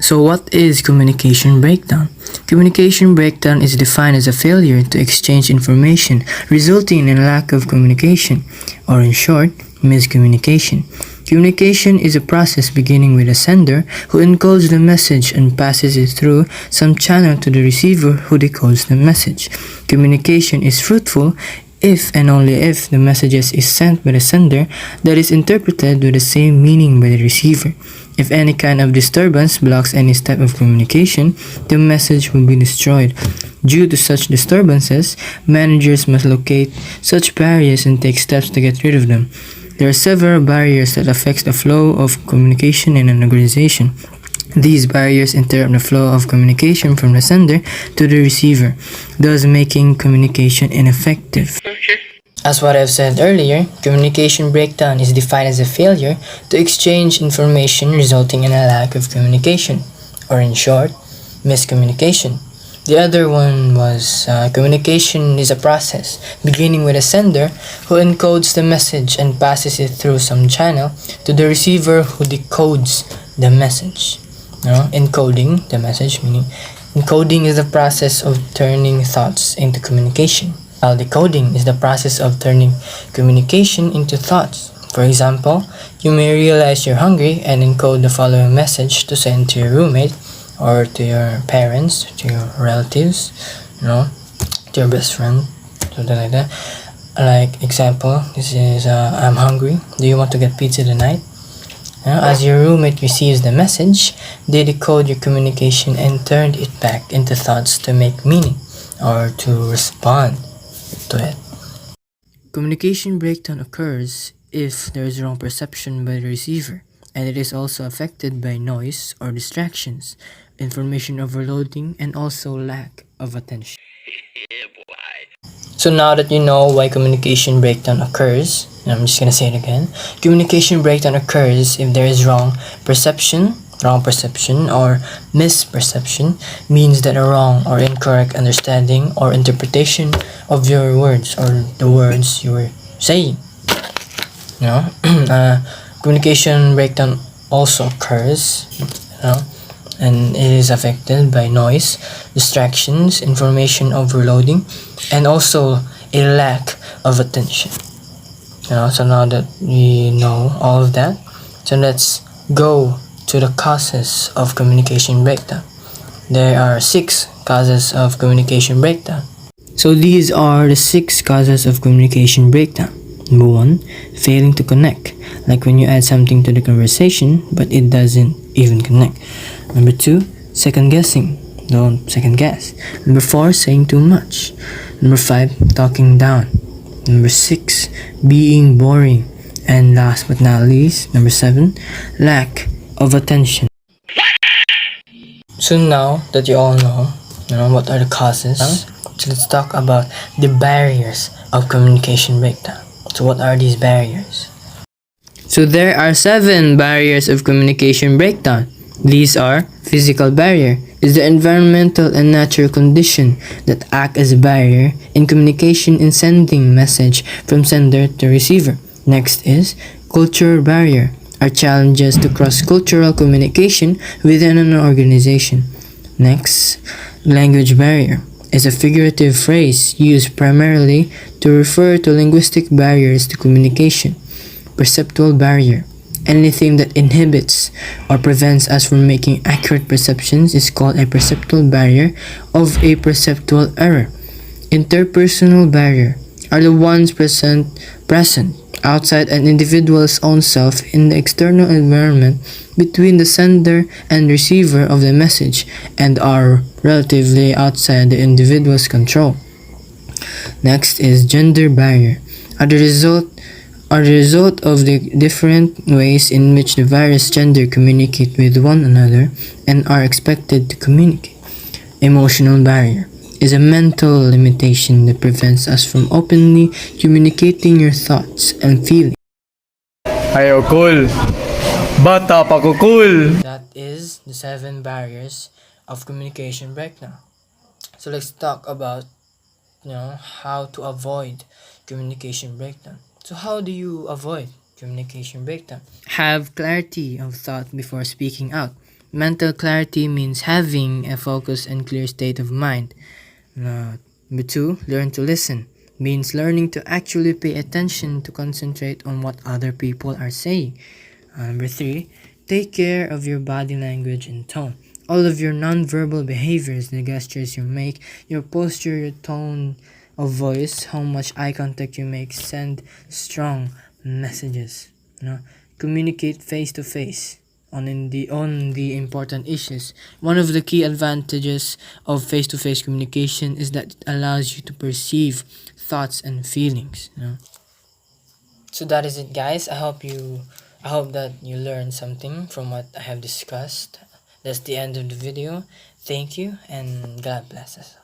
So what is communication breakdown? Communication breakdown is defined as a failure to exchange information resulting in a lack of communication, or in short, miscommunication. Communication is a process beginning with a sender who encodes the message and passes it through some channel to the receiver who decodes the message. Communication is fruitful if and only if the message is sent by the sender that is interpreted with the same meaning by the receiver. If any kind of disturbance blocks any step of communication, the message will be destroyed. Due to such disturbances, managers must locate such barriers and take steps to get rid of them. There are several barriers that affect the flow of communication in an organization. These barriers interrupt the flow of communication from the sender to the receiver, thus making communication ineffective. As what I've said earlier, communication breakdown is defined as a failure to exchange information resulting in a lack of communication, or in short, miscommunication. The other one was communication is a process beginning with a sender who encodes the message and passes it through some channel to the receiver who decodes the message. Encoding the message, meaning encoding is the process of turning thoughts into communication, while decoding is the process of turning communication into thoughts. For example, you may realize you're hungry and encode the following message to send to your roommate or to your parents, to your relatives, to your best friend, something like that. Like example, this is I'm hungry. Do you want to get pizza tonight? As your roommate receives the message, they decode your communication and turn it back into thoughts to make meaning or to respond to it. Communication breakdown occurs if there is wrong perception by the receiver, and it is also affected by noise or distractions, information overloading, and also lack of attention. So now that you know why communication breakdown occurs, and I'm just gonna say it again, communication breakdown occurs if there is wrong perception, or misperception means that a wrong or incorrect understanding or interpretation of your words or the words you were saying. Communication breakdown also occurs, and it is affected by noise, distractions, information overloading, and also a lack of attention. So now that we know all of that, so let's go to the causes of communication breakdown. There are 6 causes of communication breakdown. So these are the 6 causes of communication breakdown. Number 1, failing to connect, like when you add something to the conversation but it doesn't even connect. Number 2, second guessing. Don't second guess. Number 4, saying too much. Number 5, talking down. Number 6, being boring. And last but not least, number 7, lack of attention. So now that you all know, what are the causes, so let's talk about the barriers of communication breakdown. So what are these barriers? So there are 7 barriers of communication breakdown. These are: physical barrier is the environmental and natural condition that act as a barrier in communication in sending message from sender to receiver. Next is cultural barrier, are challenges to cross-cultural communication within an organization. Next, language barrier is a figurative phrase used primarily to refer to linguistic barriers to communication. Perceptual barrier, anything that inhibits or prevents us from making accurate perceptions is called a perceptual barrier of a perceptual error. Interpersonal barrier are the ones present outside an individual's own self in the external environment between the sender and receiver of the message and are relatively outside the individual's control. Next is gender barrier, are the result of the different ways in which the various gender communicate with one another and are expected to communicate. Emotional barrier is a mental limitation that prevents us from openly communicating your thoughts and feelings. Ayaw cool. Bata pa ko cool. That is the 7 barriers of communication breakdown. So let's talk about how to avoid communication breakdown. So how do you avoid communication breakdown? Have clarity of thought before speaking out. Mental clarity means having a focused and clear state of mind. Number 2, learn to listen means learning to actually pay attention to concentrate on what other people are saying. Number 3, take care of your body language and tone. All of your non-verbal behaviors, the gestures you make, your posture, your tone of voice, how much eye contact you make, send strong messages. Communicate face to face on the important issues. One of the key advantages of face to face communication is that it allows you to perceive thoughts and feelings. So that is it, guys. I hope that you learned something from what I have discussed. That's the end of the video. Thank you and God bless us.